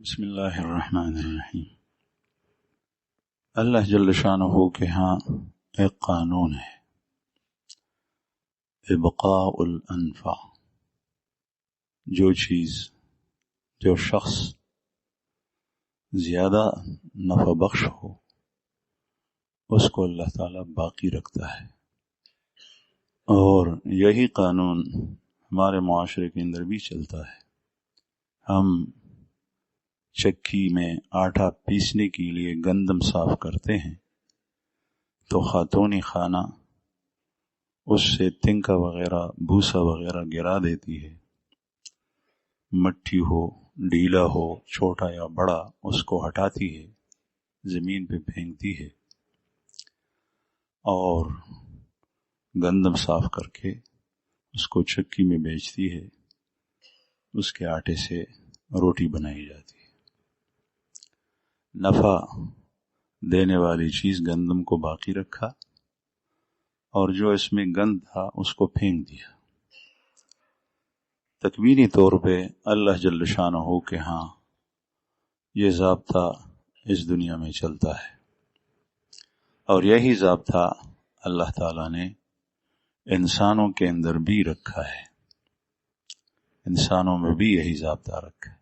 بسم اللہ الرحمن الرحیم۔ اللہ جل شانہ کے ہاں ایک قانون ہے، ابقاء الانفع۔ جو شخص زیادہ نفع بخش ہو اس کو اللہ تعالیٰ باقی رکھتا ہے، اور یہی قانون ہمارے معاشرے کے اندر بھی چلتا ہے۔ ہم چکی میں آٹا پیسنے کے لیے گندم صاف کرتے ہیں تو خاتون خانہ اس سے تنکا وغیرہ بھوسا وغیرہ گرا دیتی ہے، مٹی ہو ڈھیلا ہو چھوٹا یا بڑا اس کو ہٹاتی ہے، زمین پہ پھینکتی ہے اور گندم صاف کر کے اس کو چکی میں بیچتی ہے، اس کے آٹے سے روٹی بنائی جاتی ہے۔ نفع دینے والی چیز گندم کو باقی رکھا اور جو اس میں گند تھا اس کو پھینک دیا۔ تکوینی طور پہ اللہ جل شانہ کے ہاں یہ ضابطہ اس دنیا میں چلتا ہے، اور یہی ضابطہ اللہ تعالیٰ نے انسانوں کے اندر بھی رکھا ہے، انسانوں میں بھی یہی ضابطہ رکھا ہے۔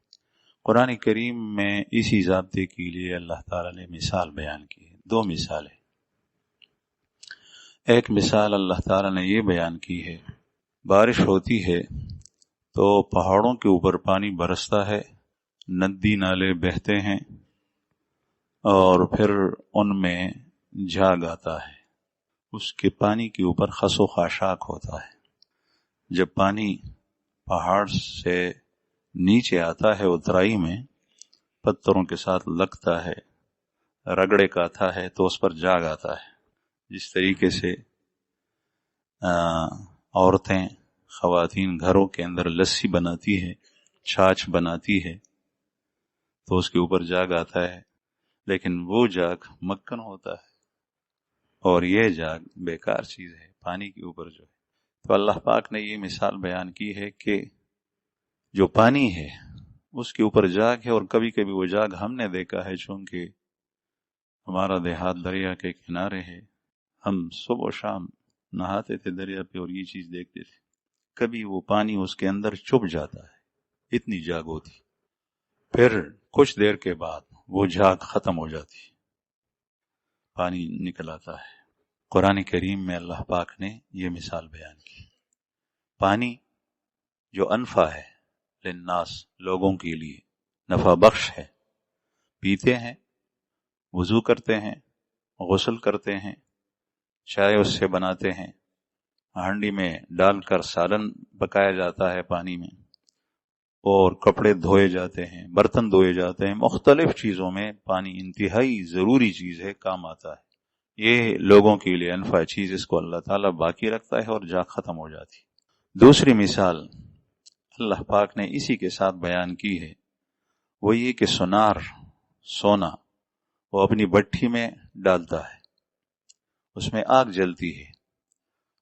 قرآن کریم میں اسی ضابطے کے لیے اللہ تعالیٰ نے مثال بیان کی ہے، دو مثالیں۔ ایک مثال اللہ تعالیٰ نے یہ بیان کی ہے، بارش ہوتی ہے تو پہاڑوں کے اوپر پانی برستا ہے، ندی نالے بہتے ہیں اور پھر ان میں جھاگ آتا ہے، اس کے پانی کے اوپر خس و خاشاک ہوتا ہے۔ جب پانی پہاڑ سے نیچے آتا ہے اترائی میں، پتھروں کے ساتھ لگتا ہے، رگڑے کاتا ہے تو اس پر جاگ آتا ہے۔ جس طریقے سے عورتیں خواتین گھروں کے اندر لسی بناتی ہے، چھاچھ بناتی ہے تو اس کے اوپر جاگ آتا ہے، لیکن وہ جاگ مکھن ہوتا ہے اور یہ جاگ بیکار چیز ہے پانی کے اوپر جو ہے۔ تو اللہ پاک نے یہ مثال بیان کی ہے کہ جو پانی ہے اس کے اوپر جاگ ہے، اور کبھی کبھی وہ جاگ ہم نے دیکھا ہے، چونکہ ہمارا دیہات دریا کے کنارے ہے، ہم صبح و شام نہاتے تھے دریا پہ اور یہ چیز دیکھتے تھے۔ کبھی وہ پانی اس کے اندر چھپ جاتا ہے، اتنی جاگ ہوتی، پھر کچھ دیر کے بعد وہ جاگ ختم ہو جاتی، پانی نکل آتا ہے۔ قرآن کریم میں اللہ پاک نے یہ مثال بیان کی۔ پانی جو انفع ہے للناس، لوگوں کے لیے نفع بخش ہے، پیتے ہیں، وضو کرتے ہیں، غسل کرتے ہیں، چائے اس سے بناتے ہیں، ہانڈی میں ڈال کر سالن پکایا جاتا ہے پانی میں، اور کپڑے دھوئے جاتے ہیں، برتن دھوئے جاتے ہیں، مختلف چیزوں میں پانی انتہائی ضروری چیز ہے، کام آتا ہے۔ یہ لوگوں کے لیے انفع چیز، اس کو اللہ تعالیٰ باقی رکھتا ہے اور جاگ ختم ہو جاتی۔ دوسری مثال اللہ پاک نے اسی کے ساتھ بیان کی ہے، وہ یہ کہ سونا وہ اپنی بھٹی میں ڈالتا ہے، اس میں آگ جلتی ہے،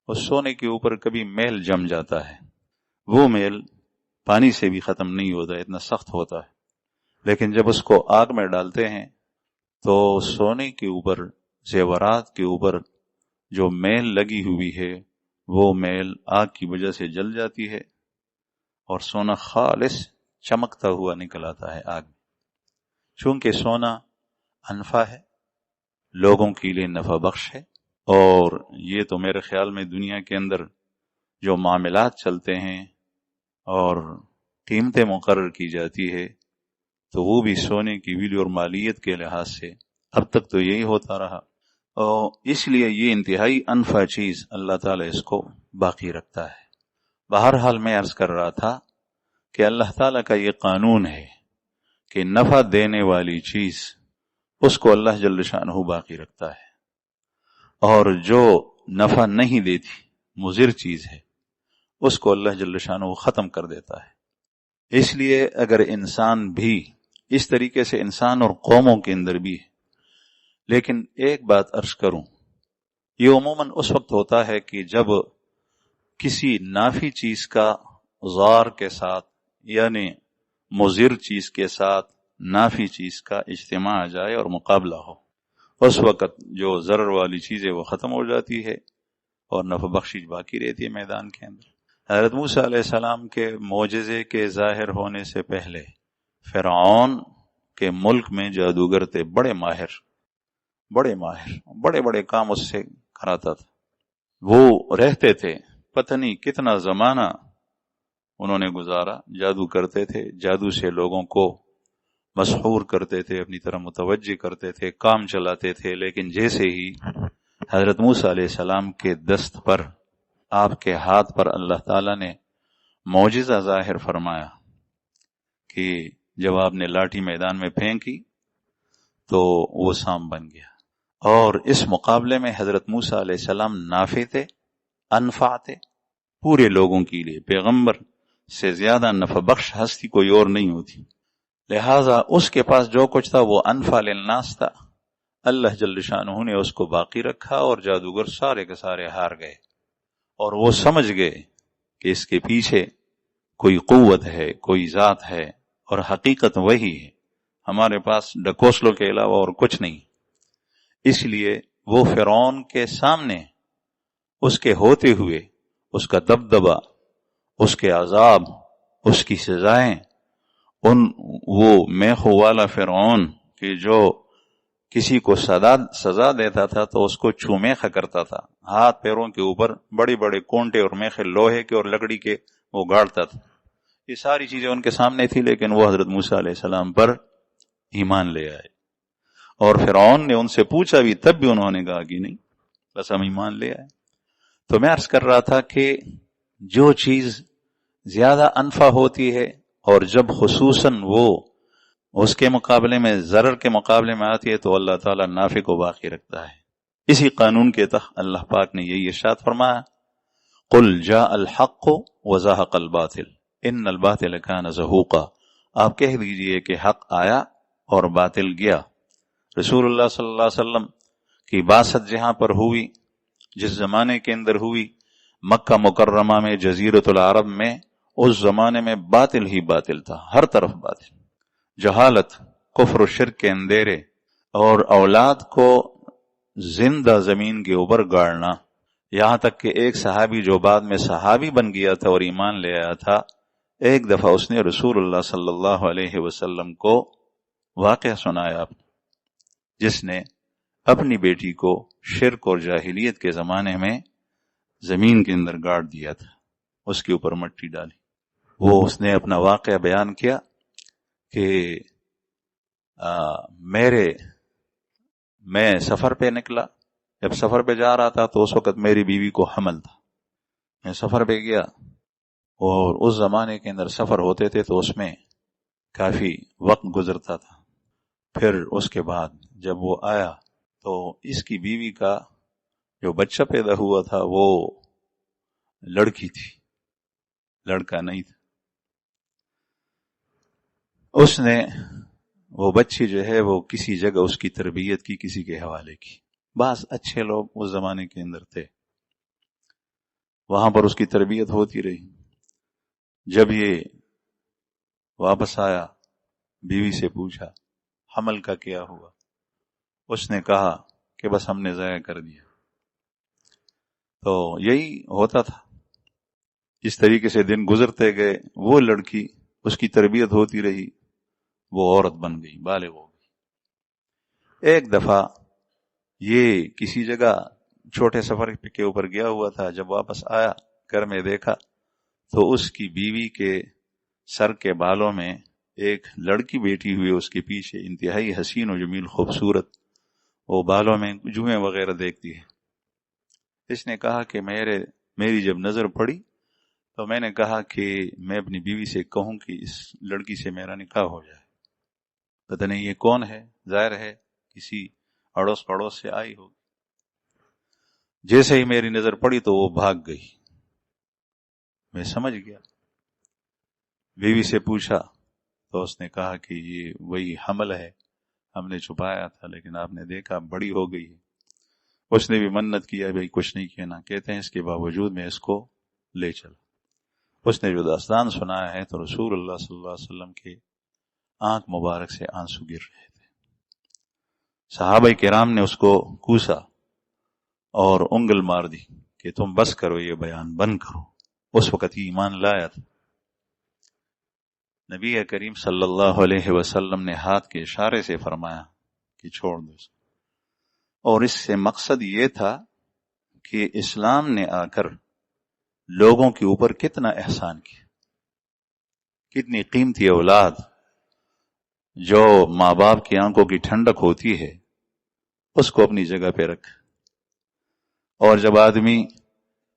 اس سونے کے اوپر کبھی میل جم جاتا ہے، وہ میل پانی سے بھی ختم نہیں ہوتا، اتنا سخت ہوتا ہے، لیکن جب اس کو آگ میں ڈالتے ہیں تو سونے کے اوپر، زیورات کے اوپر جو میل لگی ہوئی ہے وہ میل آگ کی وجہ سے جل جاتی ہے اور سونا خالص چمکتا ہوا نکل آتا ہے آگ میں۔ چونکہ سونا انفع ہے، لوگوں کے لیے نفع بخش ہے، اور یہ تو میرے خیال میں دنیا کے اندر جو معاملات چلتے ہیں اور قیمتیں مقرر کی جاتی ہے تو وہ بھی سونے کی ویلیو اور مالیت کے لحاظ سے اب تک تو یہی ہوتا رہا، اور اس لیے یہ انتہائی انفع چیز اللہ تعالیٰ اس کو باقی رکھتا ہے۔ بہرحال میں عرض کر رہا تھا کہ اللہ تعالیٰ کا یہ قانون ہے کہ نفع دینے والی چیز اس کو اللہ جل شانہ باقی رکھتا ہے، اور جو نفع نہیں دیتی، مضر چیز ہے، اس کو اللہ جل شانہ ختم کر دیتا ہے۔ اس لیے اگر انسان بھی اس طریقے سے، انسان اور قوموں کے اندر بھی ہے، لیکن ایک بات عرض کروں، یہ عموماً اس وقت ہوتا ہے کہ جب کسی نافی چیز کا ضار کے ساتھ، یعنی مضر چیز کے ساتھ نافی چیز کا اجتماع آ جائے اور مقابلہ ہو، اس وقت جو ضرر والی چیز ہے وہ ختم ہو جاتی ہے اور نفع بخشی باقی رہتی ہے میدان کے اندر۔ حضرت موسیٰ علیہ السلام کے معجزے کے ظاہر ہونے سے پہلے فرعون کے ملک میں جادوگر تھے، بڑے ماہر، بڑے بڑے کام اس سے کراتا تھا۔ وہ رہتے تھے، پتہ نہیں کتنا زمانہ انہوں نے گزارا، جادو کرتے تھے، جادو سے لوگوں کو مسحور کرتے تھے، اپنی طرح متوجہ کرتے تھے، کام چلاتے تھے۔ لیکن جیسے ہی حضرت موسیٰ علیہ السلام کے دست پر، آپ کے ہاتھ پر اللہ تعالیٰ نے معجزہ ظاہر فرمایا کہ جب آپ نے لاٹھی میدان میں پھینکی تو وہ سام بن گیا۔ اور اس مقابلے میں حضرت موسیٰ علیہ السلام نافع تھے، انفع تھے، پورے لوگوں کے لیے پیغمبر سے زیادہ نفع بخش ہستی کوئی اور نہیں ہوتی، لہذا اس کے پاس جو کچھ تھا وہ انفع للناس تھا۔ اللہ جل شانہ نے اس کو باقی رکھا اور جادوگر سارے کے سارے ہار گئے، اور وہ سمجھ گئے کہ اس کے پیچھے کوئی قوت ہے، کوئی ذات ہے، اور حقیقت وہی ہے، ہمارے پاس ڈکوسلوں کے علاوہ اور کچھ نہیں۔ اس لیے وہ فرعون کے سامنے، اس کے ہوتے ہوئے، اس کا دبدبہ، اس کے عذاب، اس کی سزائیں، وہ میخو والا فرعون کہ جو کسی کو سزا دیتا تھا تو اس کو چومیخا کرتا تھا، ہاتھ پیروں کے اوپر بڑے بڑے کونٹے اور میخے لوہے کے اور لکڑی کے وہ گاڑتا تھا، یہ ساری چیزیں ان کے سامنے تھی، لیکن وہ حضرت موسیٰ علیہ السلام پر ایمان لے آئے۔ اور فرعون نے ان سے پوچھا بھی، تب بھی انہوں نے کہا کہ نہیں، بس ہم ایمان لے آئے۔ تو میں عرض کر رہا تھا کہ جو چیز زیادہ انفع ہوتی ہے اور جب خصوصاً وہ اس کے مقابلے میں، ضرر کے مقابلے میں آتی ہے، تو اللہ تعالیٰ نافع کو باقی رکھتا ہے۔ اسی قانون کے تحت اللہ پاک نے یہی ارشاد فرمایا، قل جاء الحق وزهق الباطل ان الباطل كان زهوقا، آپ کہہ دیجئے کہ حق آیا اور باطل گیا۔ رسول اللہ صلی اللہ علیہ وسلم کی بعثت جہاں پر ہوئی، جس زمانے کے اندر ہوئی، مکہ مکرمہ میں، جزیرۃ العرب میں، اس زمانے میں باطل ہی باطل تھا، ہر طرف باطل، جہالت، کفر و شرک کے اندھیرے، اور اولاد کو زندہ زمین کے اوپر گاڑنا، یہاں تک کہ ایک صحابی جو بعد میں صحابی بن گیا تھا اور ایمان لے آیا تھا، ایک دفعہ اس نے رسول اللہ صلی اللہ علیہ وسلم کو واقعہ سنایا، جس نے اپنی بیٹی کو شرک اور جاہلیت کے زمانے میں زمین کے اندر گاڑ دیا تھا، اس کے اوپر مٹی ڈالی۔ وہ اس نے اپنا واقعہ بیان کیا کہ میں سفر پہ نکلا، جب سفر پہ جا رہا تھا تو اس وقت میری بیوی کو حمل تھا، میں سفر پہ گیا، اور اس زمانے کے اندر سفر ہوتے تھے تو اس میں کافی وقت گزرتا تھا۔ پھر اس کے بعد جب وہ آیا تو اس کی بیوی کا جو بچہ پیدا ہوا تھا وہ لڑکی تھی، لڑکا نہیں تھا۔ اس نے وہ بچی جو ہے وہ کسی جگہ اس کی تربیت کی، کسی کے حوالے کی، بعض اچھے لوگ اس زمانے کے اندر تھے، وہاں پر اس کی تربیت ہوتی رہی۔ جب یہ واپس آیا، بیوی سے پوچھا حمل کا کیا ہوا، اس نے کہا کہ بس ہم نے ضائع کر دیا۔ تو یہی ہوتا تھا، جس طریقے سے دن گزرتے گئے، وہ لڑکی، اس کی تربیت ہوتی رہی، وہ عورت بن گئی، بالغ ہو گئی۔ ایک دفعہ یہ کسی جگہ چھوٹے سفر کے اوپر گیا ہوا تھا، جب واپس آیا گھر میں دیکھا تو اس کی بیوی کے سر کے بالوں میں ایک لڑکی بیٹھی ہوئی، اس کے پیچھے انتہائی حسین و جمیل خوبصورت، وہ بالوں میں جوئیں وغیرہ دیکھتی ہے۔ اس نے کہا کہ میری جب نظر پڑی تو میں نے کہا کہ میں اپنی بیوی سے کہوں کہ اس لڑکی سے میرا نکاح ہو جائے، پتہ نہیں یہ کون ہے، ظاہر ہے کسی اڑوس پڑوس سے آئی ہوگی۔ جیسے ہی میری نظر پڑی تو وہ بھاگ گئی، میں سمجھ گیا۔ بیوی سے پوچھا تو اس نے کہا کہ یہ وہی حمل ہے، ہم نے چھپایا تھا لیکن آپ نے دیکھا بڑی ہو گئی ہے۔ اس نے بھی منت کیا، بھائی کچھ نہیں کہنا، کہتے ہیں اس کے باوجود میں اس کو لے چلا۔ اس نے جو داستان سنایا ہے تو رسول اللہ صلی اللہ علیہ وسلم کے آنکھ مبارک سے آنسو گر رہے تھے. صحابہ کرام نے اس کو کوسا اور انگل مار دی کہ تم بس کرو، یہ بیان بند کرو. اس وقت ہی ایمان لایا تھا. نبی کریم صلی اللہ علیہ وسلم نے ہاتھ کے اشارے سے فرمایا کہ چھوڑ دو اس کو. اور اس سے مقصد یہ تھا کہ اسلام نے آ کر لوگوں کے اوپر کتنا احسان کیا، کتنی قیمتی اولاد جو ماں باپ کی آنکھوں کی ٹھنڈک ہوتی ہے اس کو اپنی جگہ پہ رکھ. اور جب آدمی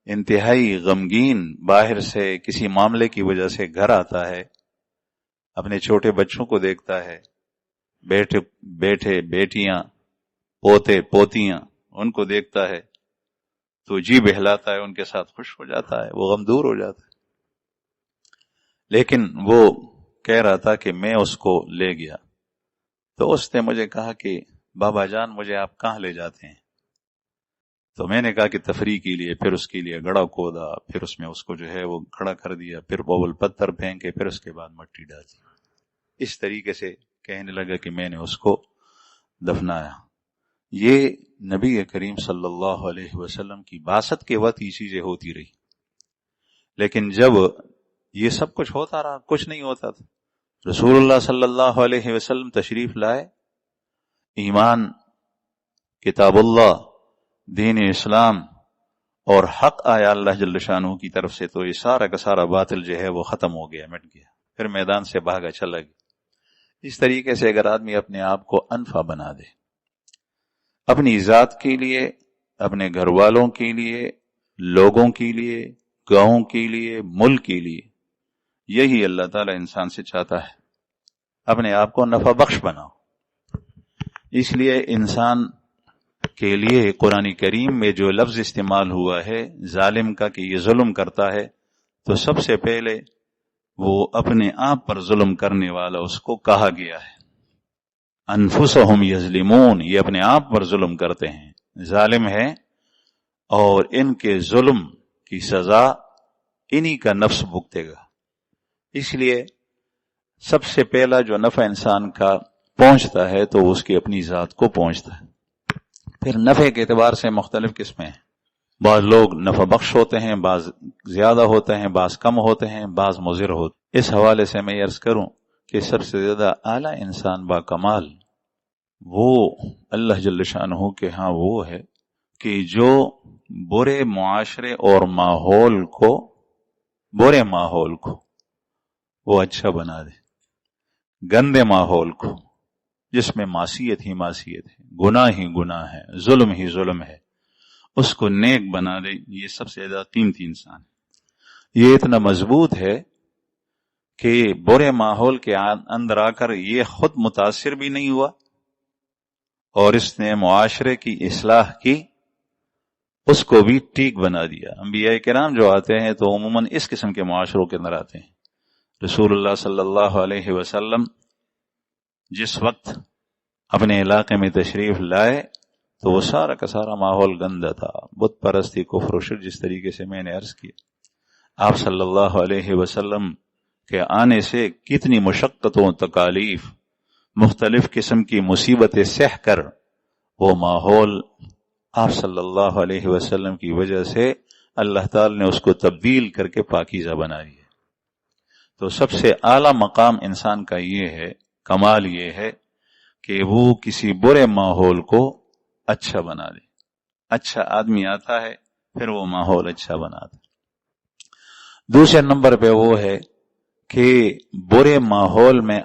انتہائی غمگین باہر سے کسی معاملے کی وجہ سے گھر آتا ہے، اپنے چھوٹے بچوں کو دیکھتا ہے، بیٹے بیٹیاں پوتے پوتیاں ان کو دیکھتا ہے تو جی بہلاتا ہے، ان کے ساتھ خوش ہو جاتا ہے، وہ غم دور ہو جاتا ہے. لیکن وہ کہہ رہا تھا کہ میں اس کو لے گیا تو اس نے مجھے کہا کہ بابا جان مجھے آپ کہاں لے جاتے ہیں؟ تو میں نے کہا کہ تفریح کے لیے. پھر اس کے لیے گڑھا کھودا، پھر اس میں اس کو جو ہے وہ کھڑا کر دیا، پھر بول پتھر پھینکے، پھر اس کے بعد مٹی ڈالی. اس طریقے سے کہنے لگا کہ میں نے اس کو دفنایا. یہ نبی کریم صلی اللہ علیہ وسلم کی بعثت کے وقت یہ چیزیں ہوتی رہی. لیکن جب یہ سب کچھ ہوتا رہا کچھ نہیں ہوتا تھا. رسول اللہ صلی اللہ علیہ وسلم تشریف لائے، ایمان، کتاب اللہ، دین اسلام اور حق آیا اللہ جل شانہ کی طرف سے، تو یہ سارا کا سارا باطل جو ہے وہ ختم ہو گیا، مٹ گیا، پھر میدان سے بھاگا چلا گیا. اس طریقے سے اگر آدمی اپنے آپ کو انفع بنا دے، اپنی ذات کے لیے، اپنے گھر والوں کے لیے، لوگوں کے لیے، گاؤں کے لیے، ملک کے لیے، یہی اللہ تعالی انسان سے چاہتا ہے. اپنے آپ کو نفع بخش بناؤ. اس لیے انسان کے لیے قرآن کریم میں جو لفظ استعمال ہوا ہے ظالم کا کہ یہ ظلم کرتا ہے، تو سب سے پہلے وہ اپنے آپ پر ظلم کرنے والا اس کو کہا گیا ہے. انفسہم یظلمون، یہ اپنے آپ پر ظلم کرتے ہیں، ظالم ہے، اور ان کے ظلم کی سزا انہی کا نفس بھگتے گا. اس لیے سب سے پہلا جو نفع انسان کا پہنچتا ہے تو اس کی اپنی ذات کو پہنچتا ہے. پھر نفع کے اعتبار سے مختلف قسمیں ہیں. بعض لوگ نفع بخش ہوتے ہیں، بعض زیادہ ہوتے ہیں، بعض کم ہوتے ہیں، بعض مضر ہوتے ہیں. اس حوالے سے میں عرض کروں کہ سب سے زیادہ اعلیٰ انسان با کمال وہ اللہ جل شانہ کے ہاں وہ ہے کہ جو برے معاشرے اور برے ماحول کو وہ اچھا بنا دے، گندے ماحول کو جس میں معصیت ہی معصیت ہے، گناہ ہی گناہ ہے، ظلم ہی ظلم ہے، اس کو نیک بنا دے. یہ سب سے زیادہ قیمتی انسان ہے. یہ اتنا مضبوط ہے کہ برے ماحول کے اندر آ کر یہ خود متاثر بھی نہیں ہوا اور اس نے معاشرے کی اصلاح کی، اس کو بھی ٹھیک بنا دیا. انبیاء کرام جو آتے ہیں تو عموماً اس قسم کے معاشروں کے اندر آتے ہیں. رسول اللہ صلی اللہ علیہ وسلم جس وقت اپنے علاقے میں تشریف لائے تو وہ سارا کا سارا ماحول گندا تھا، بت پرستی، کفر و شرک. جس طریقے سے میں نے عرض کیا، آپ صلی اللہ علیہ وسلم کے آنے سے کتنی مشقتوں، تکالیف، مختلف قسم کی مصیبتیں سہ کر وہ ماحول آپ صلی اللہ علیہ وسلم کی وجہ سے اللہ تعالی نے اس کو تبدیل کر کے پاکیزہ بنا دیا. تو سب سے اعلیٰ مقام انسان کا یہ ہے، کمال یہ ہے کہ وہ کسی برے ماحول کو اچھا بنا دے. اچھا آدمی آتا ہے پھر وہ ماحول اچھا بناتا. دوسرے نمبر پہ وہ ہے کہ برے ماحول میں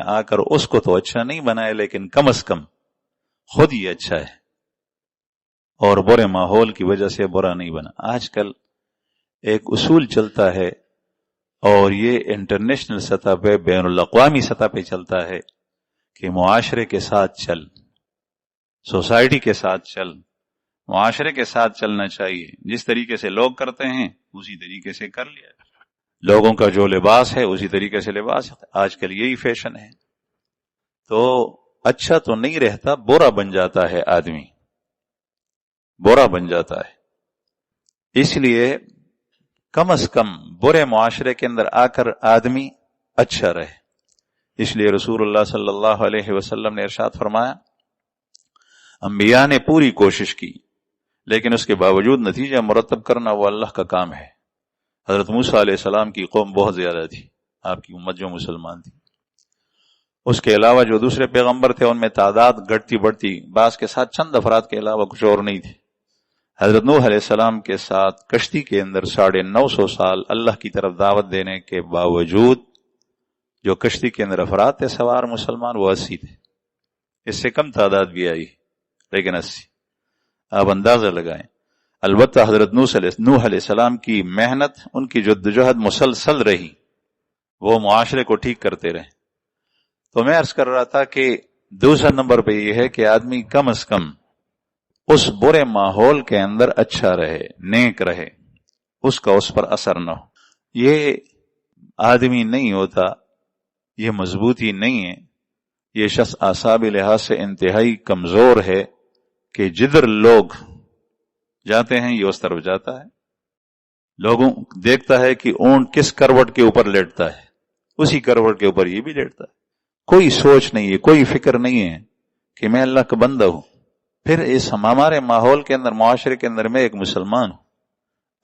آ کر اس کو تو اچھا نہیں بنائے، لیکن کم از کم خود ہی اچھا ہے اور برے ماحول کی وجہ سے برا نہیں بنا. آج کل ایک اصول چلتا ہے اور یہ انٹرنیشنل سطح پہ، بین الاقوامی سطح پہ چلتا ہے کہ معاشرے کے ساتھ چل، سوسائٹی کے ساتھ چل، معاشرے کے ساتھ چلنا چاہیے. جس طریقے سے لوگ کرتے ہیں اسی طریقے سے کر لیا. لوگوں کا جو لباس ہے اسی طریقے سے لباس ہے. آج کل یہی فیشن ہے. تو اچھا تو نہیں رہتا، برا بن جاتا ہے، آدمی برا بن جاتا ہے. اس لیے کم از کم برے معاشرے کے اندر آ کر آدمی اچھا رہے. اس لیے رسول اللہ صلی اللہ علیہ وسلم نے ارشاد فرمایا انبیاء نے پوری کوشش کی لیکن اس کے باوجود نتیجہ مرتب کرنا وہ اللہ کا کام ہے. حضرت موسیٰ علیہ السلام کی قوم بہت زیادہ تھی، آپ کی امت جو مسلمان تھی. اس کے علاوہ جو دوسرے پیغمبر تھے ان میں تعداد گھٹتی بڑھتی، بعض کے ساتھ چند افراد کے علاوہ کچھ اور نہیں تھے. حضرت نوح علیہ السلام کے ساتھ کشتی کے اندر 950 سال اللہ کی طرف دعوت دینے کے باوجود جو کشتی کے اندر افراد تھے سوار مسلمان وہ 80 تھے. اس سے کم تعداد بھی آئی لیکن 80. آپ اندازہ لگائیں. البتہ حضرت نوح علیہ السلام کی محنت، ان کی جدوجہد مسلسل رہی، وہ معاشرے کو ٹھیک کرتے رہے. تو میں عرض کر رہا تھا کہ دوسرا نمبر پہ یہ ہے کہ آدمی کم از کم اس برے ماحول کے اندر اچھا رہے، نیک رہے، اس کا اس پر اثر نہ ہو. یہ آدمی نہیں ہوتا، یہ مضبوطی نہیں ہے. یہ شخص اعصابی لحاظ سے انتہائی کمزور ہے کہ جدھر لوگ جاتے ہیں یہ اس طرف جاتا ہے. لوگوں دیکھتا ہے کہ اونٹ کس کروٹ کے اوپر لیٹتا ہے اسی کروٹ کے اوپر یہ بھی لیٹتا ہے. کوئی سوچ نہیں ہے، کوئی فکر نہیں ہے کہ میں اللہ کا بندہ ہوں. پھر اس ہمارے ماحول کے اندر، معاشرے کے اندر میں ایک مسلمان ہوں،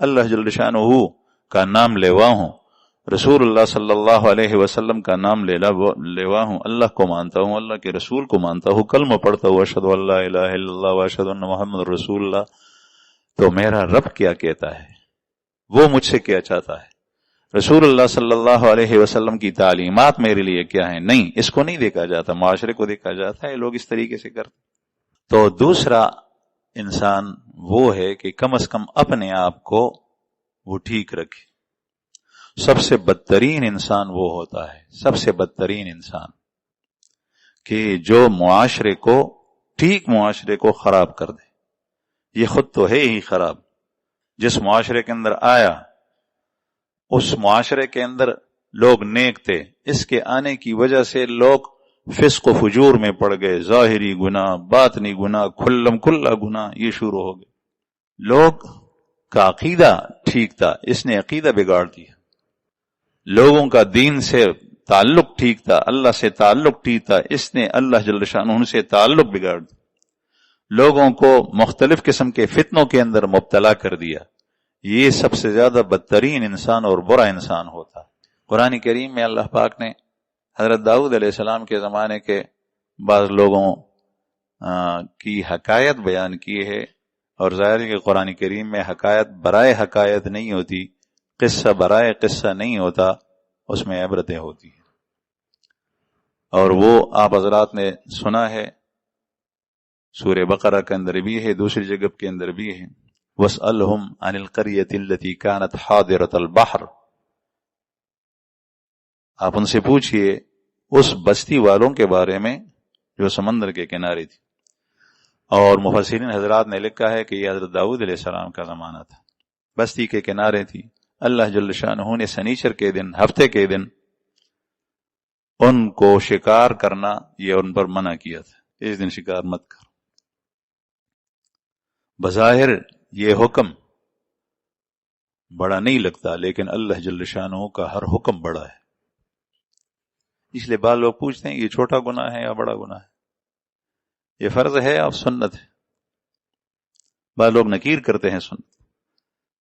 اللہ جل شانہ کا نام لیوا ہوں، رسول اللہ صلی اللہ علیہ وسلم کا نام لیوا ہوں، اللہ کو مانتا ہوں، اللہ کے رسول کو مانتا ہوں، کلمہ پڑھتا ہوں اشہد ان لا الہ الا اللہ واشہد ان محمد رسول اللہ. تو میرا رب کیا کہتا ہے، وہ مجھ سے کیا چاہتا ہے، رسول اللہ صلی اللہ علیہ وسلم کی تعلیمات میرے لیے کیا ہیں. نہیں، اس کو نہیں دیکھا جاتا، معاشرے کو دیکھا جاتا ہے. لوگ اس طریقے سے کرتے. تو دوسرا انسان وہ ہے کہ کم از کم اپنے آپ کو وہ ٹھیک رکھے. سب سے بدترین انسان وہ ہوتا ہے، سب سے بدترین انسان کہ جو معاشرے کو خراب کر دے. یہ خود تو ہے ہی خراب. جس معاشرے کے اندر آیا اس معاشرے کے اندر لوگ نیک تھے، اس کے آنے کی وجہ سے لوگ فسق و فجور میں پڑ گئے، ظاہری گناہ، باطنی گناہ، کھلم کھلا گناہ یہ شروع ہو گئے. لوگ کا عقیدہ ٹھیک تھا، اس نے عقیدہ بگاڑ دیا. لوگوں کا دین سے تعلق ٹھیک تھا، اللہ سے تعلق ٹھیک تھا، اس نے اللہ جل شانہ سے تعلق بگاڑ دیا. لوگوں کو مختلف قسم کے فتنوں کے اندر مبتلا کر دیا. یہ سب سے زیادہ بدترین انسان اور برا انسان ہوتا. قرآن کریم میں اللہ پاک نے حضرت داؤد علیہ السلام کے زمانے کے بعض لوگوں کی حکایت بیان کی ہے، اور ظاہر ہے کہ قرآن کریم میں حکایت برائے حکایت نہیں ہوتی، قصہ برائے قصہ نہیں ہوتا، اس میں عبرتیں ہوتی ہیں. اور وہ آپ حضرات نے سنا ہے، سورہ بقرہ کے اندر بھی ہے، دوسری جگہ کے اندر بھی ہے. وَاسْأَلْهُمْ عَنِ الْقَرْيَةِ الَّتِي كَانَتْ حَاضِرَةَ الْبَحْرِ، آپ ان سے پوچھئے اس بستی والوں کے بارے میں جو سمندر کے کنارے تھی. اور مفسرین حضرات نے لکھا ہے کہ یہ حضرت داؤد علیہ السلام کا زمانہ تھا. بستی کے کنارے تھی. اللہ جل شانہ نے سنیچر کے دن، ہفتے کے دن ان کو شکار کرنا یہ ان پر منع کیا تھا. اس دن شکار مت کر. بظاہر یہ حکم بڑا نہیں لگتا، لیکن اللہ جل شانہ کا ہر حکم بڑا ہے. اس لیے بعض لوگ پوچھتے ہیں یہ چھوٹا گناہ ہے یا بڑا گناہ ہے، یہ فرض ہے یا سنت ہے. بعض لوگ نکیر کرتے ہیں سنت،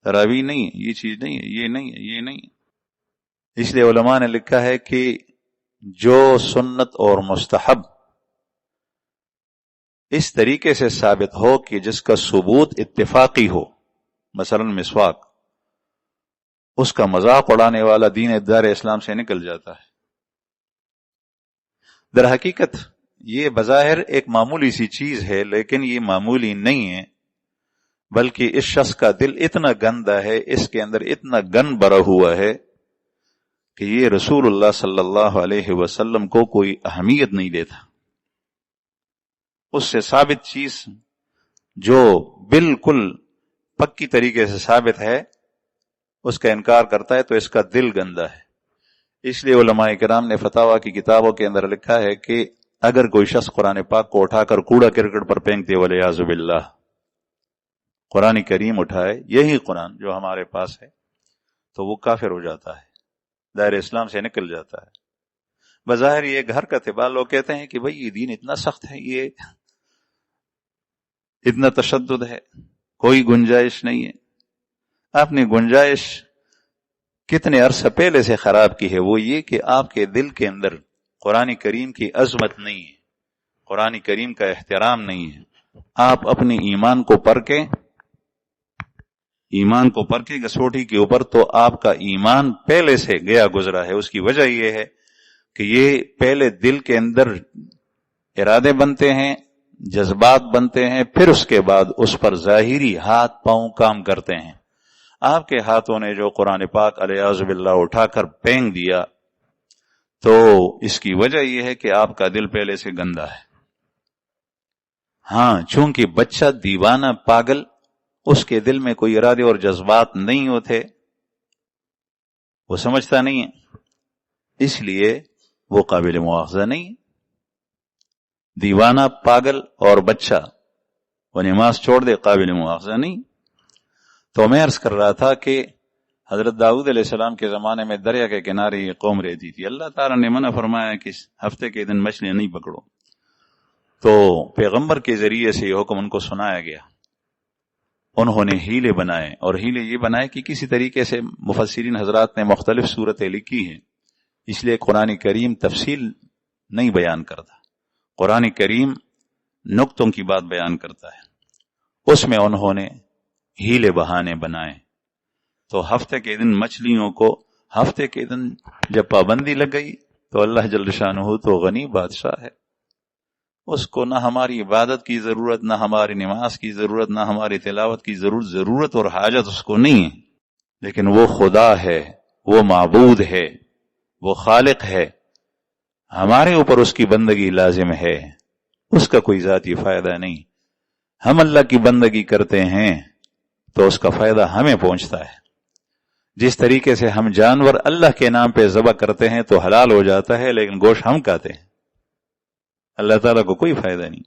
تراویح نہیں، یہ چیز نہیں ہے، یہ نہیں ہے، یہ نہیں ہے. اس لیے علماء نے لکھا ہے کہ جو سنت اور مستحب اس طریقے سے ثابت ہو کہ جس کا ثبوت اتفاقی ہو، مثلا مسواک، اس کا مذاق اڑانے والا دین دار اسلام سے نکل جاتا ہے. در حقیقت یہ بظاہر ایک معمولی سی چیز ہے، لیکن یہ معمولی نہیں ہے، بلکہ اس شخص کا دل اتنا گندا ہے، اس کے اندر اتنا گن بھرا ہوا ہے کہ یہ رسول اللہ صلی اللہ علیہ وسلم کو کوئی اہمیت نہیں دیتا. اس سے ثابت چیز جو بالکل پکی طریقے سے ثابت ہے اس کا انکار کرتا ہے، تو اس کا دل گندا ہے. اس لیے علماء کرام نے فتاوی کی کتابوں کے اندر لکھا ہے کہ اگر کوئی شخص قرآن پاک کو اٹھا کر کوڑا کرکٹ پر پھینک دے والعیاذ باللہ، قرآن کریم اٹھائے، یہی قرآن جو ہمارے پاس ہے، تو وہ کافر ہو جاتا ہے. دائرہ اسلام سے نکل جاتا ہے. بظاہر یہ ایک حرکت ہے. بعض لوگ کہتے ہیں کہ بھئی یہ دین اتنا سخت ہے, یہ اتنا تشدد ہے, کوئی گنجائش نہیں ہے. آپ نے گنجائش کتنے عرصہ پہلے سے خراب کی ہے. وہ یہ کہ آپ کے دل کے اندر قرآن کریم کی عظمت نہیں ہے, قرآن کریم کا احترام نہیں ہے. آپ اپنے ایمان کو پرکھیں کسوٹی کے اوپر, تو آپ کا ایمان پہلے سے گیا گزرا ہے. اس کی وجہ یہ ہے کہ یہ پہلے دل کے اندر ارادے بنتے ہیں, جذبات بنتے ہیں, پھر اس کے بعد اس پر ظاہری ہاتھ پاؤں کام کرتے ہیں. آپ کے ہاتھوں نے جو قرآن پاک علیہ باللہ اٹھا کر پھینک دیا, تو اس کی وجہ یہ ہے کہ آپ کا دل پہلے سے گندا ہے. ہاں, چونکہ بچہ دیوانہ پاگل, اس کے دل میں کوئی ارادے اور جذبات نہیں ہوتے, وہ سمجھتا نہیں ہے, اس لیے وہ قابل مواخذہ نہیں. دیوانہ پاگل اور بچہ وہ نماز چھوڑ دے, قابل مواخذہ نہیں. تو میں عرض کر رہا تھا کہ حضرت داؤد علیہ السلام کے زمانے میں دریا کے کنارے یہ قوم رہتی تھی. اللہ تعالیٰ نے منع فرمایا کہ ہفتے کے دن مچھلیاں نہیں پکڑو, تو پیغمبر کے ذریعے سے یہ حکم ان کو سنایا گیا. انہوں نے ہیلے بنائے, اور ہیلے یہ بنائے کہ کسی طریقے سے مفسرین حضرات نے مختلف صورتیں لکھی ہیں, اس لیے قرآن کریم تفصیل نہیں بیان کرتا. قرآن کریم نقطوں کی بات بیان کرتا ہے. اس میں انہوں نے ہیلے بہانے بنائے. تو ہفتے کے دن مچھلیوں کو, ہفتے کے دن جب پابندی لگ گئی, تو اللہ جل شانہ تو غنی بادشاہ ہے, اس کو نہ ہماری عبادت کی ضرورت, نہ ہماری نماز کی ضرورت, نہ ہماری تلاوت کی ضرورت اور حاجت اس کو نہیں ہے. لیکن وہ خدا ہے, وہ معبود ہے, وہ خالق ہے, ہمارے اوپر اس کی بندگی لازم ہے, اس کا کوئی ذاتی فائدہ نہیں. ہم اللہ کی بندگی کرتے ہیں تو اس کا فائدہ ہمیں پہنچتا ہے. جس طریقے سے ہم جانور اللہ کے نام پہ ذبح کرتے ہیں تو حلال ہو جاتا ہے, لیکن گوشت ہم کھاتے ہیں, اللہ تعالیٰ کو کوئی فائدہ نہیں.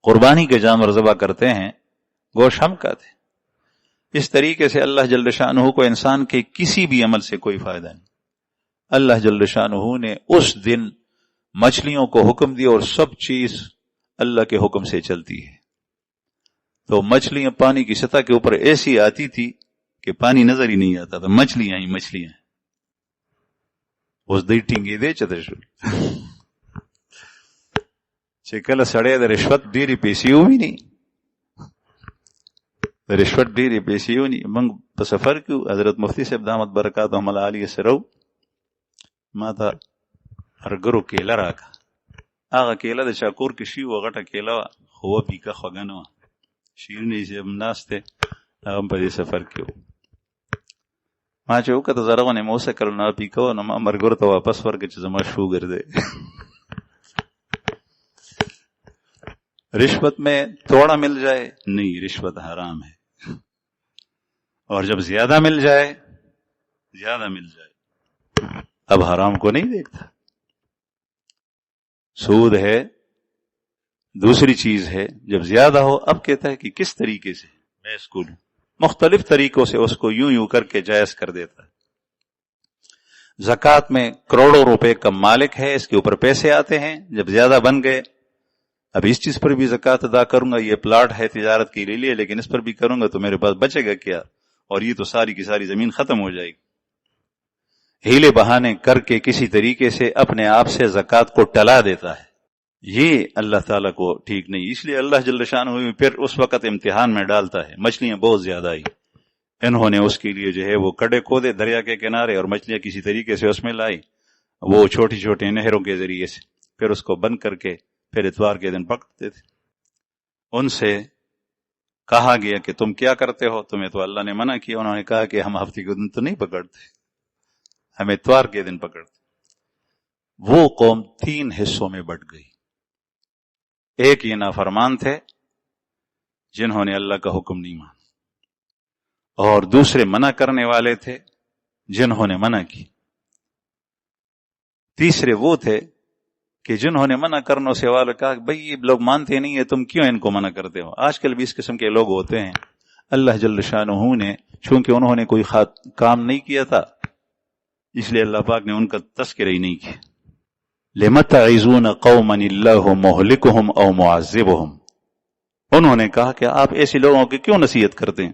قربانی کے جانور ذبح کرتے ہیں, گوشت ہم کھاتے ہیں. اس طریقے سے اللہ جل شانہ کو انسان کے کسی بھی عمل سے کوئی فائدہ نہیں. اللہ جل شانہ نے اس دن مچھلیوں کو حکم دیا, اور سب چیز اللہ کے حکم سے چلتی ہے. تو مچھلیاں پانی کی سطح کے اوپر ایسی آتی تھی کہ پانی نظر ہی نہیں آتا تھا, مچھلیاں ہی مچھلیاں. اس دیٹنگی دے چترشو چکل سڑے دا رشوت ډیری پیسې وي نی, دا رشوت ډیری پیسې ونی. موږ په سفر کې حضرت مفتی صاحب دامت برکاتهم العالیه سره ما ته هرګرو کیله راکا, هغه کیله د شاکور کې شي و غټه کیله خو پیکه خوږه نه وه, شیرینې چې ناسته هغه په دې سفر کې و. ما چې وکړه زرغونې مې وسکل نه پیکه و, نو ما مرګرو ته واپس ورکړه چې زما شوګر دی. رشوت میں تھوڑا مل جائے نہیں, رشوت حرام ہے, اور جب زیادہ مل جائے اب حرام کو نہیں دیکھتا. سود ہے, دوسری چیز ہے, جب زیادہ ہو اب کہتا ہے کہ کس طریقے سے میں اس کو لوں, مختلف طریقوں سے اس کو یوں کر کے جائز کر دیتا ہے. زکوٰۃ میں کروڑوں روپے کا مالک ہے, اس کے اوپر پیسے آتے ہیں, جب زیادہ بن گئے اب اس چیز پر بھی زکوٰۃ ادا کروں گا, یہ پلاٹ ہے تجارت کے لیے, لیکن اس پر بھی کروں گا تو میرے پاس بچے گا کیا, اور یہ تو ساری کی ساری زمین ختم ہو جائے گی. ہیلے بہانے کر کے کسی طریقے سے اپنے آپ سے زکوٰۃ کو ٹلا دیتا ہے, یہ اللہ تعالیٰ کو ٹھیک نہیں. اس لیے اللہ جل شانہ پھر اس وقت امتحان میں ڈالتا ہے. مچھلیاں بہت زیادہ آئی, انہوں نے اس کے لیے جو ہے وہ کڑے کھودے دریا کے کنارے, اور مچھلیاں کسی طریقے سے اس میں لائی, وہ چھوٹی چھوٹی نہروں کے ذریعے سے, پھر اس کو بند کر کے پھر اتوار کے دن پکڑتے تھے. ان سے کہا گیا کہ تم کیا کرتے ہو, تمہیں تو اللہ نے منع کیا. انہوں نے کہا کہ ہم ہفتے کے دن تو نہیں پکڑتے, ہم اتوار کے دن پکڑتے. وہ قوم 3 حصوں میں بٹ گئی. ایک یہ نافرمان تھے جنہوں نے اللہ کا حکم نہیں مانا, اور دوسرے منع کرنے والے تھے جنہوں نے منع کی. تیسرے وہ تھے کہ جنہوں نے منع کرنے سے والے کہا بھئی یہ لوگ مانتے نہیں ہیں, تم کیوں ان کو منع کرتے ہو. آج کل بھی اس قسم کے لوگ ہوتے ہیں. اللہ جل شانہ نے چونکہ انہوں نے کوئی کام نہیں کیا تھا, اس لیے اللہ پاک نے ان کا تذکرہ ہی نہیں کیا. لم تعظون قوما اللہ مہلکہم او معذبہم. انہوں نے کہا کہ آپ ایسے لوگوں کی کیوں نصیحت کرتے ہیں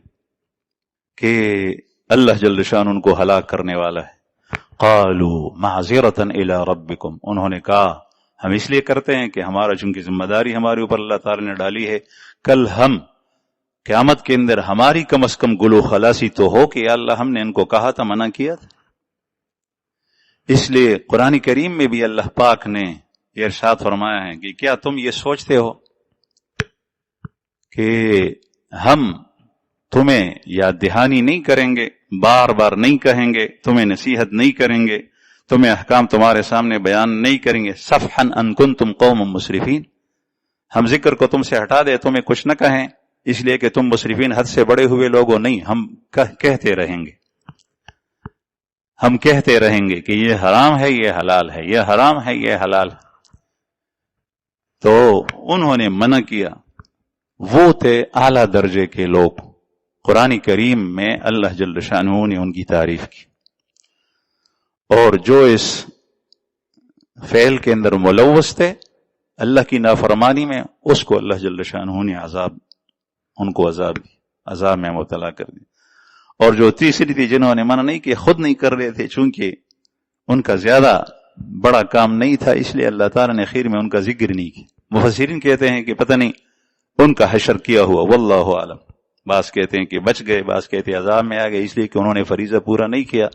کہ اللہ جل شان ان کو ہلاک کرنے والا ہے. قالوا معذرۃ الی ربکم. انہوں نے کہا ہم اس لیے کرتے ہیں کہ ہمارا چونکہ ذمہ داری ہمارے اوپر اللہ تعالی نے ڈالی ہے، کل ہم قیامت کے اندر ہماری کم از کم گلو خلاصی تو ہو کہ یا اللہ ہم نے ان کو کہا تھا، منع کیا تھا. اس لیے قرآن کریم میں بھی اللہ پاک نے یہ ارشاد فرمایا ہے کہ کیا تم یہ سوچتے ہو کہ ہم تمہیں یاد دہانی نہیں کریں گے، بار بار نہیں کہیں گے، تمہیں نصیحت نہیں کریں گے، تمہیں احکام تمہارے سامنے بیان نہیں کریں گے. صفحا ان کنتم قوم مسرفین. ہم ذکر کو تم سے ہٹا دے، تمہیں کچھ نہ کہیں اس لیے کہ تم مسرفین حد سے بڑے ہوئے لوگوں نہیں. ہم کہتے رہیں گے، ہم کہتے رہیں گے کہ یہ حرام ہے یہ حلال ہے، یہ حرام ہے یہ حلال ہے. تو انہوں نے منع کیا. وہ تھے اعلی درجے کے لوگ. قرآن کریم میں اللہ جل شانہ نے ان کی تعریف کی، اور جو اس فعل کے اندر ملوث تھے اللہ کی نافرمانی میں، اس کو اللہ جل شانہ نے ان کو عذاب میں مبتلا کر دی. اور جو تیسری تھی جنہوں نے منع نہیں کیا، خود نہیں کر رہے تھے، چونکہ ان کا زیادہ بڑا کام نہیں تھا، اس لیے اللہ تعالیٰ نے خیر میں ان کا ذکر نہیں کیا. مفسرین کہتے ہیں کہ پتہ نہیں ان کا حشر کیا ہوا، واللہ عالم. بعض کہتے ہیں کہ بچ گئے، بعض کہتے ہیں عذاب میں آ گئے اس لیے کہ انہوں نے فریضہ پورا نہیں کیا.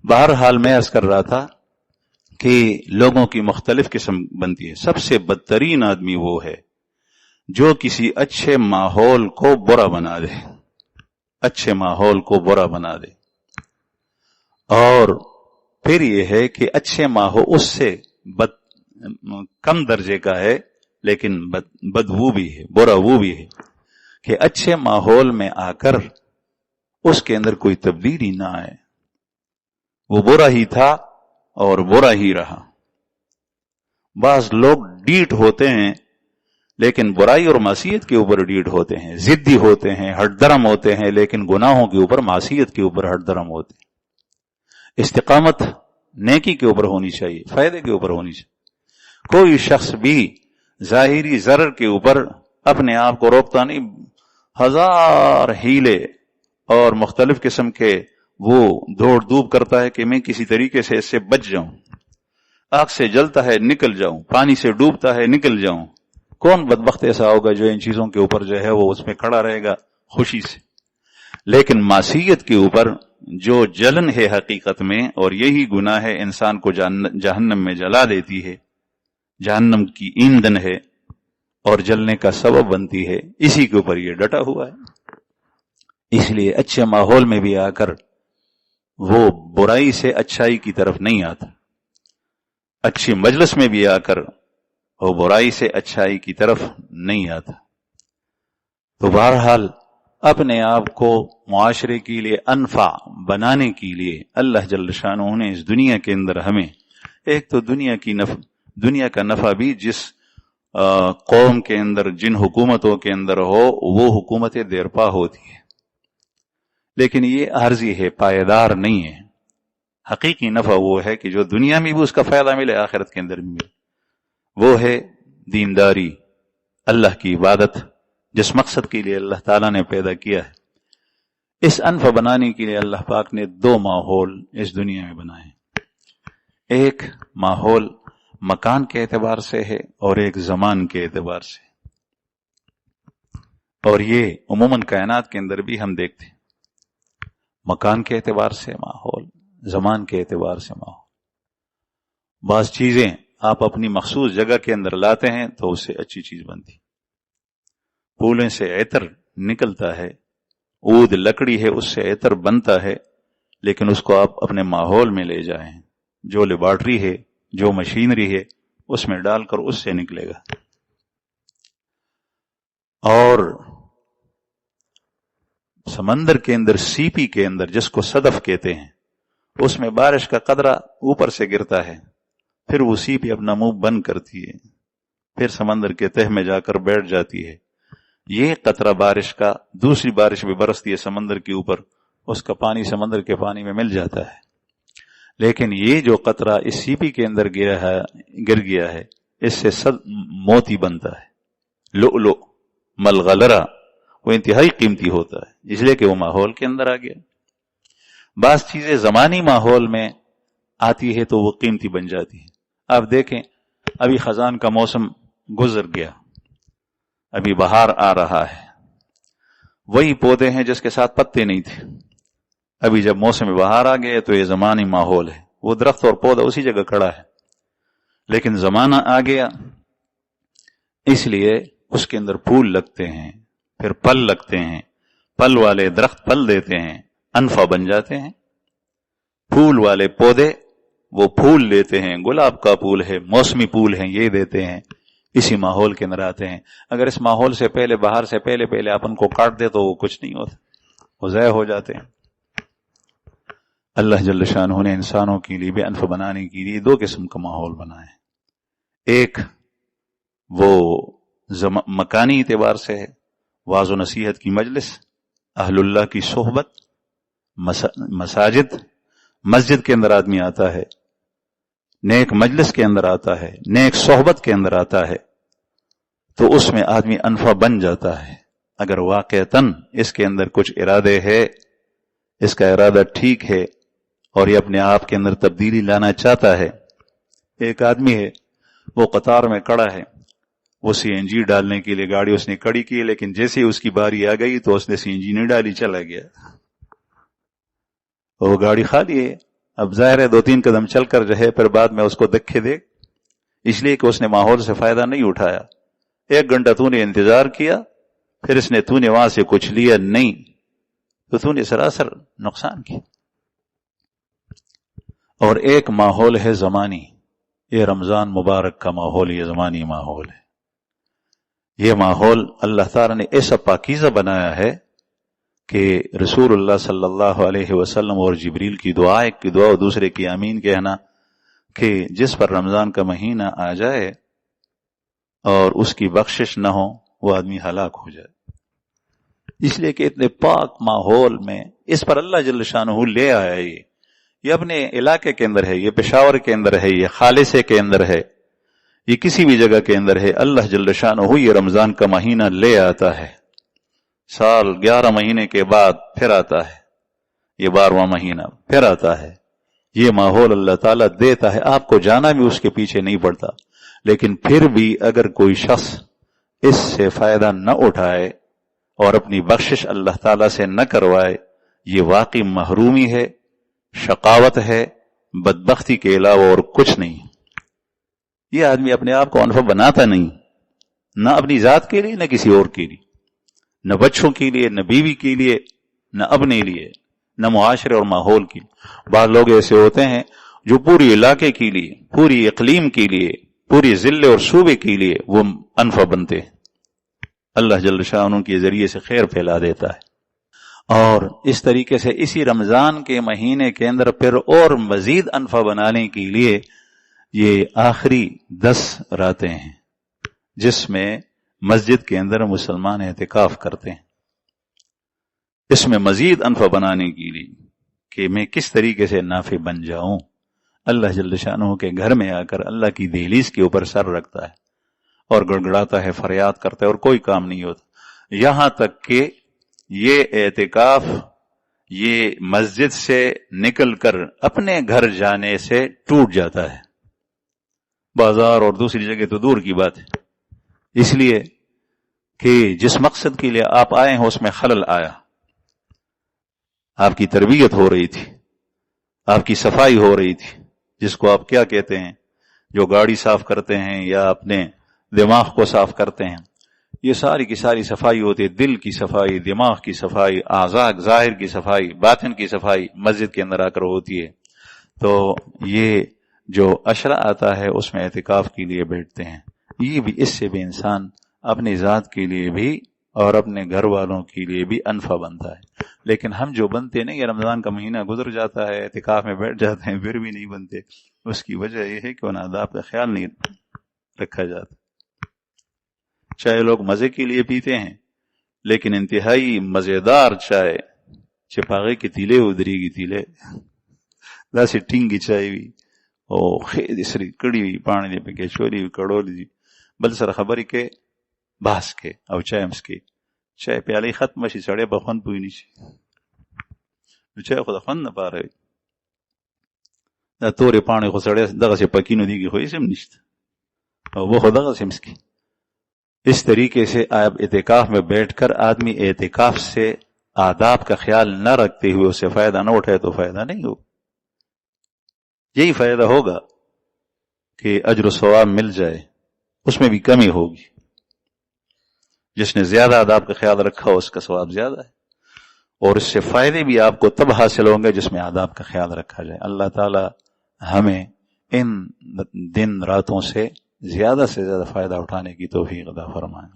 بہرحال میں عرض کر رہا تھا کہ لوگوں کی مختلف قسم بنتی ہے. سب سے بدترین آدمی وہ ہے جو کسی اچھے ماحول کو برا بنا دے، اچھے ماحول کو برا بنا دے. اور پھر یہ ہے کہ اچھے ماحول اس سے کم درجے کا ہے لیکن بد وہ بھی ہے، برا وہ بھی ہے کہ اچھے ماحول میں آ کر اس کے اندر کوئی تبدیلی نہ آئے. وہ برا ہی تھا اور برا ہی رہا. بعض لوگ ڈیٹ ہوتے ہیں لیکن برائی اور معصیت کے اوپر ڈیٹ ہوتے ہیں، ضدی ہوتے ہیں، ہٹ درم ہوتے ہیں، لیکن گناہوں کے اوپر، معصیت کے اوپر ہٹ درم ہوتے ہیں. استقامت نیکی کے اوپر ہونی چاہیے، فائدے کے اوپر ہونی چاہیے. کوئی شخص بھی ظاہری ضرر کے اوپر اپنے آپ کو روکتا نہیں. ہزار ہیلے اور مختلف قسم کے وہ دوڑ دھوپ کرتا ہے کہ میں کسی طریقے سے اس سے بچ جاؤں. آگ سے جلتا ہے نکل جاؤں، پانی سے ڈوبتا ہے نکل جاؤں. کون بدبخت ایسا ہوگا جو ان چیزوں کے اوپر جو ہے وہ اس میں کھڑا رہے گا خوشی سے. لیکن معصیت کے اوپر جو جلن ہے حقیقت میں، اور یہی گناہ ہے انسان کو جہنم میں جلا دیتی ہے، جہنم کی ایندھن ہے اور جلنے کا سبب بنتی ہے، اسی کے اوپر یہ ڈٹا ہوا ہے. اس لیے اچھے ماحول میں بھی آ کر وہ برائی سے اچھائی کی طرف نہیں آتا، اچھی مجلس میں بھی آ کر وہ برائی سے اچھائی کی طرف نہیں آتا. تو بہرحال اپنے آپ کو معاشرے کے لیے انفع بنانے کے لیے اللہ جل شانہ نے اس دنیا کے اندر ہمیں ایک تو دنیا کا نفع بھی جس قوم کے اندر، جن حکومتوں کے اندر ہو، وہ حکومتیں دیرپا ہوتی ہے، لیکن یہ عارضی ہے، پائیدار نہیں ہے. حقیقی نفع وہ ہے کہ جو دنیا میں بھی اس کا فائدہ ملے، آخرت کے اندر بھی ملے. وہ ہے دینداری، اللہ کی عبادت، جس مقصد کے لیے اللہ تعالیٰ نے پیدا کیا ہے. اس انفع بنانے کے لیے اللہ پاک نے دو ماحول اس دنیا میں بنائے. ایک ماحول مکان کے اعتبار سے ہے اور ایک زمان کے اعتبار سے. اور یہ عموماً کائنات کے اندر بھی ہم دیکھتے ہیں، مکان کے اعتبار سے ماحول، زمان کے اعتبار سے ماحول. بعض چیزیں آپ اپنی مخصوص جگہ کے اندر لاتے ہیں تو اس سے اچھی چیز بنتی. پھولیں سے عطر نکلتا ہے، عود لکڑی ہے اس سے عطر بنتا ہے، لیکن اس کو آپ اپنے ماحول میں لے جائیں، جو لیبارٹری ہے، جو مشینری ہے، اس میں ڈال کر اس سے نکلے گا. اور سمندر کے اندر، سیپی کے اندر، جس کو صدف کہتے ہیں، اس میں بارش کا قطرہ اوپر سے گرتا ہے، پھر وہ سیپی اپنا منہ بند کرتی ہے، پھر سمندر کے تہ میں جا کر بیٹھ جاتی ہے. یہ قطرہ بارش کا دوسری بارش بھی برستی ہے سمندر کے اوپر، اس کا پانی سمندر کے پانی میں مل جاتا ہے. لیکن یہ جو قطرہ اس سیپی کے اندر گر گیا ہے، اس سے موتی بنتا ہے، لؤلؤ ملغلرہ، وہ انتہائی قیمتی ہوتا ہے، اس لیے کہ وہ ماحول کے اندر آ گیا۔ بعض چیزیں زمانی ماحول میں آتی ہے تو وہ قیمتی بن جاتی ہے۔ آپ دیکھیں، ابھی خزان کا موسم گزر گیا، ابھی بہار آ رہا ہے، وہی پودے ہیں جس کے ساتھ پتے نہیں تھے، ابھی جب موسم بہار آ گئے تو یہ زمانی ماحول ہے، وہ درخت اور پودا اسی جگہ کھڑا ہے، لیکن زمانہ آ گیا اس لیے اس کے اندر پھول لگتے ہیں، پھر پھل لگتے ہیں، پھل والے درخت پھل دیتے ہیں، انفع بن جاتے ہیں، پھول والے پودے وہ پھول دیتے ہیں، گلاب کا پھول ہے، موسمی پھول ہیں، یہ دیتے ہیں، اسی ماحول کے اندر آتے ہیں۔ اگر اس ماحول سے پہلے، بہار سے پہلے اپن کو کاٹ دے تو وہ کچھ نہیں ہوتا، وہ ضائع ہو جاتے ہیں۔ اللہ جل شانہ نے انسانوں کے لیے بھی انفع بنانے کے لیے دو قسم کا ماحول بنایا ہے، ایک وہ مکانی اعتبار سے ہے، واعظ و نصیحت کی مجلس، اہل اللہ کی صحبت، مسجد کے اندر آدمی آتا ہے، نیک مجلس کے اندر آتا ہے، نیک صحبت کے اندر آتا ہے، تو اس میں آدمی انفع بن جاتا ہے۔ اگر واقعتاً اس کے اندر کچھ ارادے ہے، اس کا ارادہ ٹھیک ہے اور یہ اپنے آپ کے اندر تبدیلی لانا چاہتا ہے۔ ایک آدمی ہے، وہ قطار میں کھڑا ہے، وہ سی این جی ڈالنے کے لیے گاڑی اس نے کھڑی کی، لیکن جیسے اس کی باری آ گئی تو اس نے سی این جی نہیں ڈالی، چلا گیا، وہ گاڑی خالی ہے۔ اب ظاہر ہے 2-3 قدم چل کر رہے، پھر بعد میں اس کو دکھے دے، اس لیے کہ اس نے ماحول سے فائدہ نہیں اٹھایا۔ 1 گھنٹہ تو نے انتظار کیا، پھر اس نے تو نے وہاں سے کچھ لیا نہیں، تو نے سراسر نقصان کیا۔ اور ایک ماحول ہے زمانی، یہ رمضان مبارک کا ماحول، یہ زمانی ماحول ہے۔ یہ ماحول اللہ تعالیٰ نے ایسا پاکیزہ بنایا ہے کہ رسول اللہ صلی اللہ علیہ وسلم اور جبریل کی دعا، ایک کی دعا اور دوسرے کی آمین کہنا، کہ جس پر رمضان کا مہینہ آ جائے اور اس کی بخشش نہ ہو، وہ آدمی ہلاک ہو جائے۔ اس لیے کہ اتنے پاک ماحول میں اس پر اللہ جل شانہ لے آیا، یہ اپنے علاقے کے اندر ہے، یہ پشاور کے اندر ہے، یہ خالصے کے اندر ہے، یہ کسی بھی جگہ کے اندر ہے، اللہ جل شانہ یہ رمضان کا مہینہ لے آتا ہے، سال 11 مہینے کے بعد پھر آتا ہے، یہ 12واں مہینہ پھر آتا ہے۔ یہ ماحول اللہ تعالیٰ دیتا ہے، آپ کو جانا بھی اس کے پیچھے نہیں پڑتا، لیکن پھر بھی اگر کوئی شخص اس سے فائدہ نہ اٹھائے اور اپنی بخشش اللہ تعالیٰ سے نہ کروائے، یہ واقعی محرومی ہے، شقاوت ہے، بدبختی کے علاوہ اور کچھ نہیں۔ یہ آدمی اپنے آپ کو انفع بناتا نہیں، نہ اپنی ذات کے لیے، نہ کسی اور کے لیے، نہ بچوں کے لیے، نہ بیوی کے لیے، نہ اپنے لیے، نہ معاشرے اور ماحول کی۔ بعض لوگ ایسے ہوتے ہیں جو پوری علاقے کے لیے، پوری اقلیم کے لیے، پوری ضلع اور صوبے کے لیے وہ انفع بنتے ہیں، اللہ جل شانہ کے ذریعے سے خیر پھیلا دیتا ہے۔ اور اس طریقے سے اسی رمضان کے مہینے کے اندر پھر اور مزید انفع بنانے کے لیے یہ آخری 10 راتیں ہیں جس میں مسجد کے اندر مسلمان اعتکاف کرتے ہیں۔ اس میں مزید انفع بنانے کے لیے کہ میں کس طریقے سے نافع بن جاؤں، اللہ جل شانہ کے گھر میں آ کر اللہ کی دہلیز کے اوپر سر رکھتا ہے اور گڑگڑاتا ہے، فریاد کرتا ہے، اور کوئی کام نہیں ہوتا، یہاں تک کہ یہ اعتکاف یہ مسجد سے نکل کر اپنے گھر جانے سے ٹوٹ جاتا ہے، بازار اور دوسری جگہ تو دور کی بات ہے، اس لیے کہ جس مقصد کے لیے آپ آئے ہیں اس میں خلل آیا۔ آپ کی تربیت ہو رہی تھی، آپ کی صفائی ہو رہی تھی، جس کو آپ کیا کہتے ہیں، جو گاڑی صاف کرتے ہیں یا اپنے دماغ کو صاف کرتے ہیں، یہ ساری کی ساری صفائی ہوتی ہے، دل کی صفائی، دماغ کی صفائی، اعضاء ظاہر کی صفائی، باطن کی صفائی مسجد کے اندر آ کر ہوتی ہے۔ تو یہ جو عشرہ آتا ہے اس میں اعتکاف کے لیے بیٹھتے ہیں، یہ بھی اس سے بھی انسان اپنی ذات کے لیے بھی اور اپنے گھر والوں کے لیے بھی انفع بنتا ہے۔ لیکن ہم جو بنتے نہیں، یہ رمضان کا مہینہ گزر جاتا ہے، اعتکاف میں بیٹھ جاتے ہیں، پھر بھی نہیں بنتے، اس کی وجہ یہ ہے کہ ان آداب کا خیال نہیں رکھا جاتا۔ چائے لوگ مزے کے لیے پیتے ہیں، لیکن انتہائی مزیدار چائے، چپاغے کی تیلے ادری کی تیلے، داسې ټینګې چای وي او ښې دې سرې کړي وي، پاڼې دې پکې چولې وي، کړولې دي، بل سره خبرې کې بحث کې او چای هم څکې. چای پیالې ختمه شي سړی به خوند پوه نه شي. نو چای خو د خوند لپاره وي. دا تورې پاڼې خو سړی دغسې پکي نو دیږي، خو هېڅ هم نشته، او وہ خو دغسې هم څکي. اس طریقے سے آپ اعتکاف میں بیٹھ کر آدمی اعتکاف سے آداب کا خیال نہ رکھتے ہوئے اسے فائدہ نہ اٹھائے تو فائدہ نہیں ہوگا. یہی فائدہ ہوگا کہ اجر و ثواب مل جائے، اس میں بھی کمی ہوگی. جس نے زیادہ آداب کا خیال رکھا اس کا ثواب زیادہ ہے، اور اس سے فائدے بھی آپ کو تب حاصل ہوں گے جس میں آداب کا خیال رکھا جائے. اللہ تعالی ہمیں ان دن راتوں سے زیادہ فائدہ اٹھانے کی توفیق عطا فرمائے.